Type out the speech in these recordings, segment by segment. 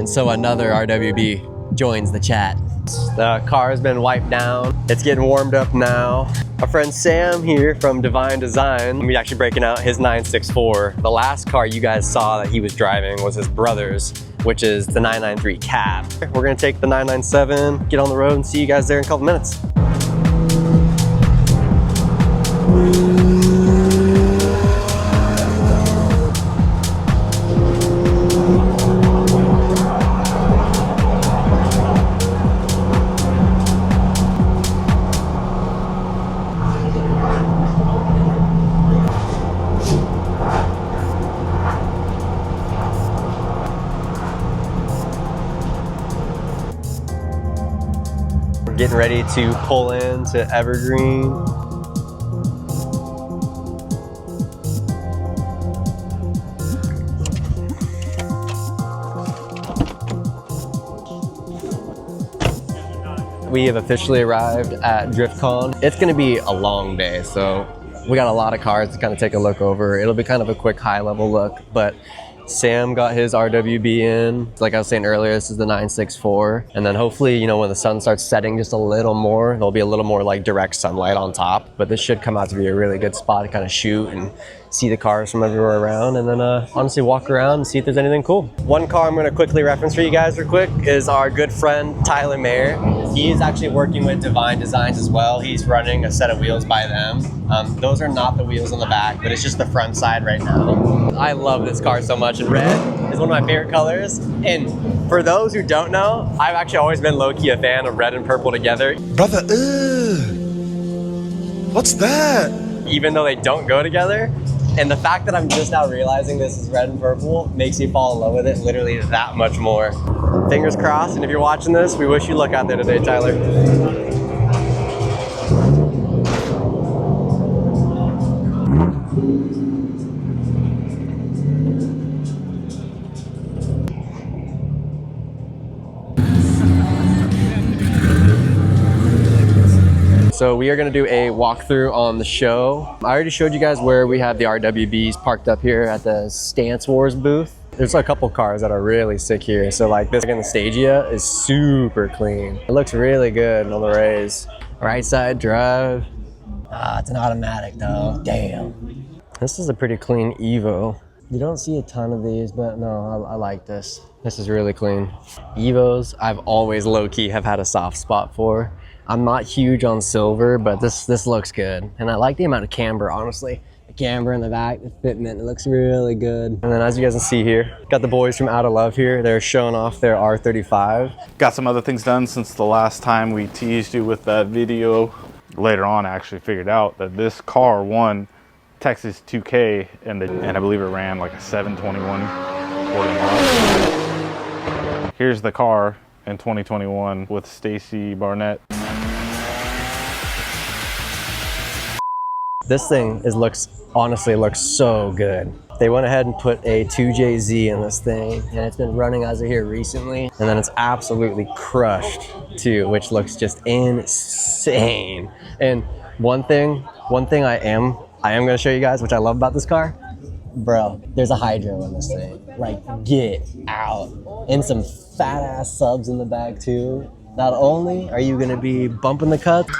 And so another RWB joins the chat. The car has been wiped down. It's getting warmed up now. Our friend Sam here from Divine Design, we're actually breaking out his 964. The last car you guys saw that he was driving was his brother's, which is the 993 cab. We're gonna take the 997, get on the road and see you guys there in a couple minutes. Getting ready to pull into Evergreen. We have officially arrived at Driftcon. It's gonna be a long day, so we got a lot of cars to kind of take a look over. It'll be kind of a quick high level look, but Sam got his RWB in. Like I was saying earlier, this is the 964. And then hopefully, you know, when the sun starts setting just a little more, there'll be a little more like direct sunlight on top. But this should come out to be a really good spot to kind of shoot and see the cars from everywhere around. And then honestly walk around and see if there's anything cool. One car I'm gonna quickly reference for you guys real quick is our good friend, Tyler Mayer. He's actually working with Divine Designs as well. He's running a set of wheels by them. Those are not the wheels on the back, but it's just the front side right now. I love this car so much, and red is one of my favorite colors. And for those who don't know, I've actually always been low-key a fan of red and purple together. Brother, what's that? Even though they don't go together. And the fact that I'm just now realizing this is red and purple makes me fall in love with it literally that much more. Fingers crossed, and if you're watching this, we wish you luck out there today, Tyler. So we are gonna do a walkthrough on the show. I already showed you guys where we have the RWBs parked up here at the Stance Wars booth. There's a couple cars that are really sick here. So like this in the Stagia is super clean. It looks really good on the Rays. Right side drive. Ah, it's an automatic though, damn. This is a pretty clean Evo. You don't see a ton of these, but no, I like this. This is really clean. Evos, I've always low-key have had a soft spot for. I'm not huge on silver, but this looks good. And I like the amount of camber, honestly. The camber in the back, the fitment, it looks really good. And then as you guys can see here, got the boys from Out of Love here. They're showing off their R35. Got some other things done since the last time we teased you with that video. Later on, I actually figured out that this car won Texas 2K, and I believe it ran like a 721 40 miles. Here's the car in 2021 with Stacy Barnett. This thing honestly looks so good. They went ahead and put a 2JZ in this thing, and it's been running as of here recently, and then it's absolutely crushed too, which looks just insane. And one thing I am gonna show you guys, which I love about this car, bro, there's a hydro in this thing. Like, get out. And some fat ass subs in the back too. Not only are you gonna be bumping the cuts,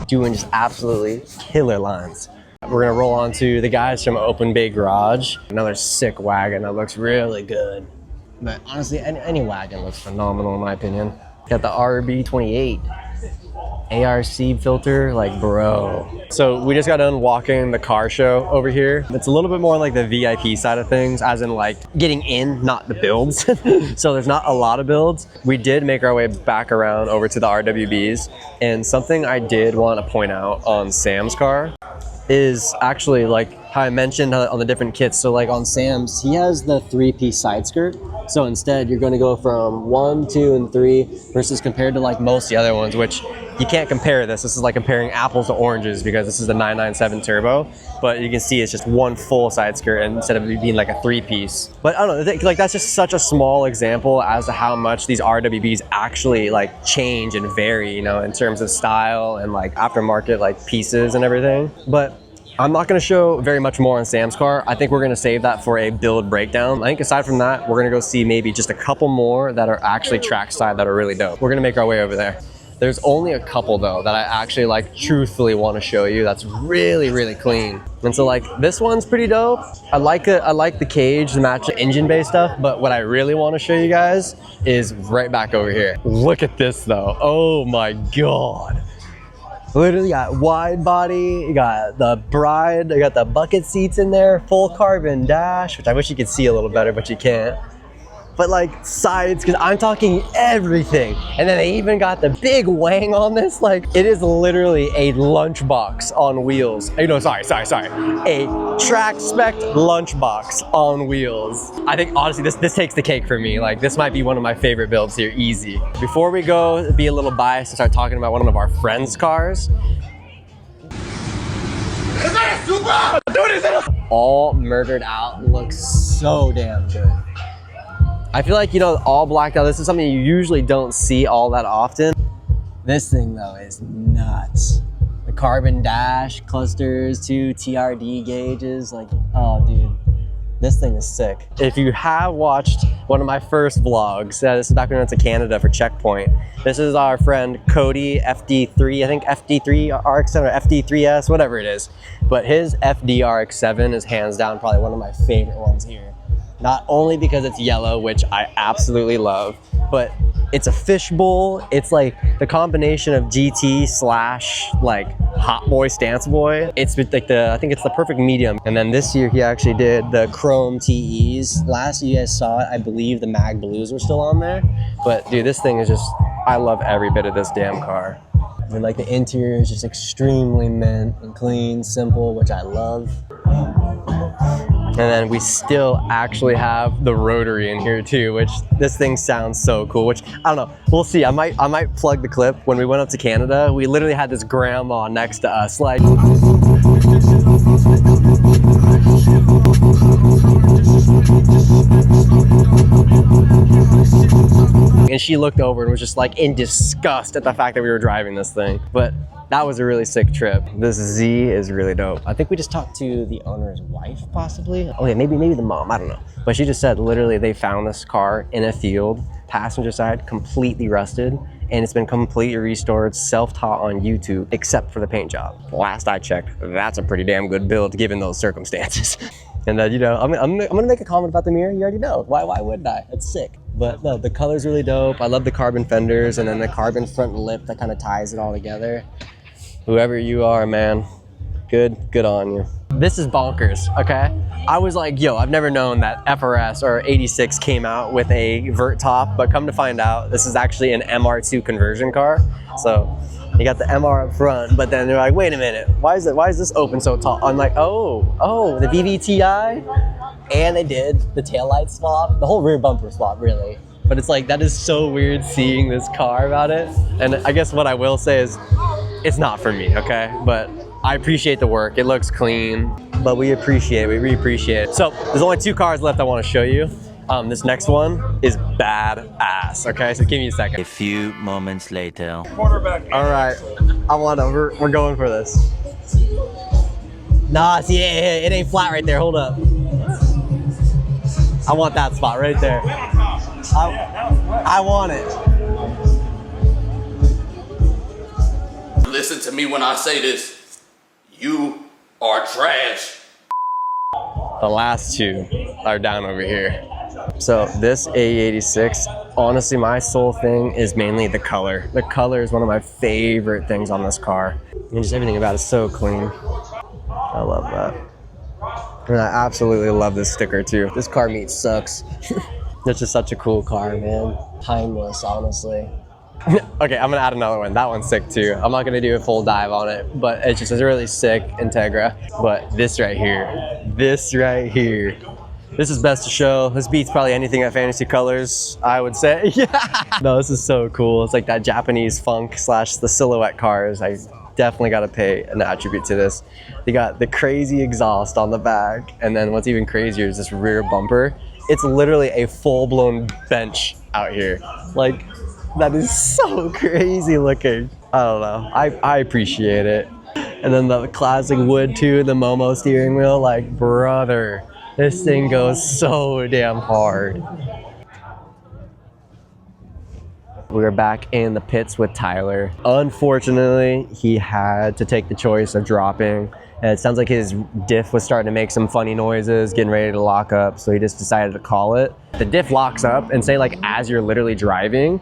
doing just absolutely killer lines. We're gonna roll on to the guys from Open Bay Garage. Another sick wagon that looks really good. But honestly, any wagon looks phenomenal in my opinion. Got the RB28 ARC filter, like bro. So we just got done walking the car show over here. It's a little bit more like the VIP side of things, as in like getting in, not the builds. So there's not a lot of builds. We did make our way back around over to the RWBs. And something I did want to point out on Sam's car is actually like how I mentioned on the different kits. So like on Sam's, he has the 3-piece side skirt. So instead you're going to go from 1, 2, and 3 versus compared to like most of the other ones, which you can't compare this. This is like comparing apples to oranges because this is the 997 turbo, but you can see it's just one full side skirt instead of it being like a 3-piece. But I don't know, like that's just such a small example as to how much these RWBs actually like change and vary, you know, in terms of style and like aftermarket like pieces and everything. But I'm not going to show very much more on Sam's car. I think we're going to save that for a build breakdown. I think aside from that, we're going to go see maybe just a couple more that are actually trackside that are really dope. We're going to make our way over there. There's only a couple though that I actually like truthfully want to show you that's really, really clean. And so like this one's pretty dope. I like it. I like the cage, the match engine bay stuff, but what I really want to show you guys is right back over here. Look at this though. Oh my God. Literally got wide body, you got the Bride, you got the bucket seats in there, full carbon dash, which I wish you could see a little better, but you can't. But like sides, because I'm talking everything. And then they even got the big wang on this. Like it is literally a lunchbox on wheels. You know, sorry. A track spec lunchbox on wheels. I think honestly, this takes the cake for me. Like this might be one of my favorite builds here, easy. Before we go, be a little biased and start talking about one of our friends' cars. Is that a Supra? Dude, all murdered out looks so damn good. I feel like, you know, all blacked out, this is something you usually don't see all that often. This thing though is nuts. The carbon dash clusters, 2 TRD gauges, like, oh dude, this thing is sick. If you have watched one of my first vlogs, this is back when I went to Canada for Checkpoint. This is our friend Cody FD3, I think FD3 RX7 or FD3S, whatever it is. But his FD RX7 is hands down probably one of my favorite ones here. Not only because it's yellow, which I absolutely love, but it's a fishbowl. It's like the combination of GT slash like hot boy stance boy. It's like I think it's the perfect medium. And then this year he actually did the chrome TEs. Last year you guys saw it, I believe the mag blues were still on there. But dude, this thing is just, I love every bit of this damn car. I mean, like the interior is just extremely mint and clean, simple, which I love. And then we still actually have the rotary in here too, which this thing sounds so cool, which I don't know, we'll see. I might plug the clip. When we went up to Canada, we literally had this grandma next to us, like. And she looked over and was just like in disgust at the fact that we were driving this thing. But that was a really sick trip. This Z is really dope. I think we just talked to the owner's wife, possibly. Okay, maybe the mom, I don't know. But she just said literally they found this car in a field, passenger side, completely rusted, and it's been completely restored, self-taught on YouTube, except for the paint job. Last I checked, that's a pretty damn good build given those circumstances. And then, you know, I'm gonna make a comment about the mirror. You already know. Why wouldn't I? It's sick. But no, the color's really dope. I love the carbon fenders and then the carbon front lip that kind of ties it all together. Whoever you are, man, good on you. This is bonkers, okay? I was like, yo, I've never known that FRS or 86 came out with a vert top, but come to find out, this is actually an MR2 conversion car. So you got the MR up front, but then they're like, wait a minute, why is this open so tall? I'm like, oh, the VVTi, and they did the taillight swap, the whole rear bumper swap, really. But it's like, that is so weird seeing this car about it. And I guess what I will say is, it's not for me, okay? But I appreciate the work. It looks clean, but we appreciate it. We really appreciate it. So there's only 2 cars left I want to show you. This next one is badass, okay? So give me a second. A few moments later. All right, we're going for this. Nah, see, it ain't flat right there. Hold up. I want that spot right there. I want it. Listen to me when I say this. You are trash. The last 2 are down over here. So this A86, honestly, my sole thing is mainly the color. The color is one of my favorite things on this car. And just everything about it is so clean. I love that. And I absolutely love this sticker too. This car meat sucks. It's just such a cool car, man. Timeless, honestly. Okay, I'm gonna add another one. That one's sick too. I'm not gonna do a full dive on it, but it's just a really sick Integra. But this right here, this is best to show. This beats probably anything at Fantasy Colors, I would say. Yeah. No, this is so cool. It's like that Japanese funk slash the silhouette cars. I definitely gotta pay an attribute to this. They got the crazy exhaust on the back, and then what's even crazier is this rear bumper. It's literally a full-blown bench out here. Like, that is so crazy looking. I don't know, I appreciate it. And And then the classic wood too, the Momo steering wheel, like brother, this thing goes so damn hard. We were back in the pits with Tyler. Unfortunately, he had to take the choice of dropping. And it sounds like his diff was starting to make some funny noises, getting ready to lock up, so he just decided to call it. The diff locks up, and say like as you're literally driving,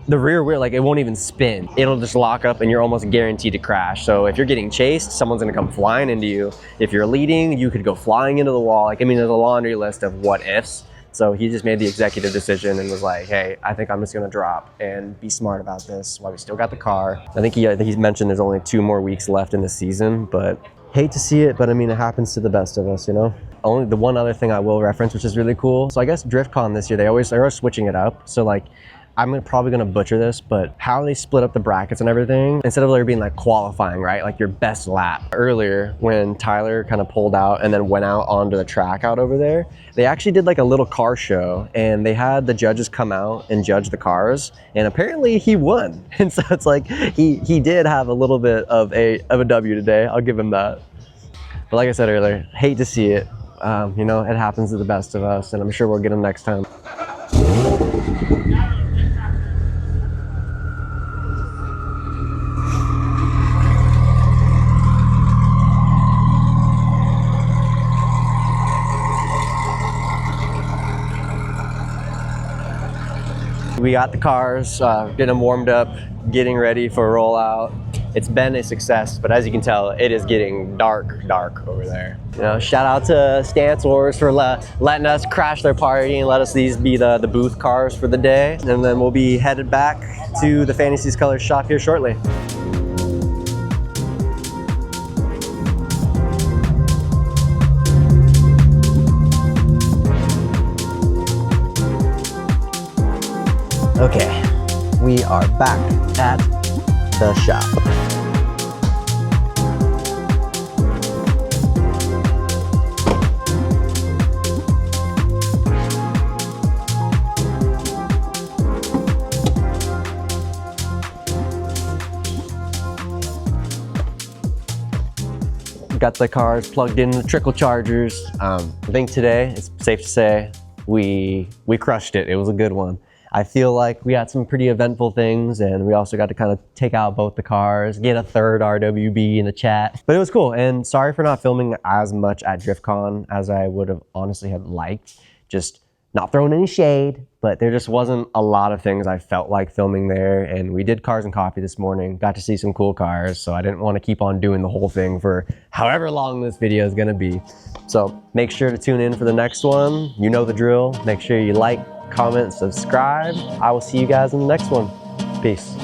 the rear wheel, like it won't even spin. It'll just lock up and you're almost guaranteed to crash. So if you're getting chased, someone's gonna come flying into you. If you're leading, you could go flying into the wall. Like, I mean, there's a laundry list of what ifs. So he just made the executive decision and was like, hey, I think I'm just gonna drop and be smart about this while we still got the car. I think he mentioned there's only 2 more weeks left in the season, but hate to see it, but I mean, it happens to the best of us, you know? Only the one other thing I will reference, which is really cool. So I guess Driftcon this year, they're switching it up. So like, I'm probably gonna butcher this, but how they split up the brackets and everything, instead of there being like qualifying, right? Like your best lap. Earlier, when Tyler kind of pulled out and then went out onto the track out over there, they actually did like a little car show and they had the judges come out and judge the cars, and apparently he won. And so it's like, he did have a little bit of a W today, I'll give him that. But like I said earlier, hate to see it. You know, it happens to the best of us, and I'm sure we'll get him next time. We got the cars, getting them warmed up, getting ready for a rollout. It's been a success, but as you can tell, it is getting dark over there. You know, shout out to Stance Wars for letting us crash their party and let us these be the booth cars for the day. And then we'll be headed back to the Fantasies Colors shop here shortly. Okay, we are back at the shop. Got the cars plugged in the trickle chargers. I think today, it's safe to say, we crushed it. It was a good one. I feel like we had some pretty eventful things, and we also got to kind of take out both the cars, get a third RWB in the chat. But it was cool, and sorry for not filming as much at Driftcon as I would have honestly have liked. Just not throwing any shade, but there just wasn't a lot of things I felt like filming there. And we did Cars and Coffee this morning, got to see some cool cars, so I didn't want to keep on doing the whole thing for however long this video is gonna be. So make sure to tune in for the next one. You know the drill. Make sure you like, comment, subscribe. I will see you guys in the next one. Peace.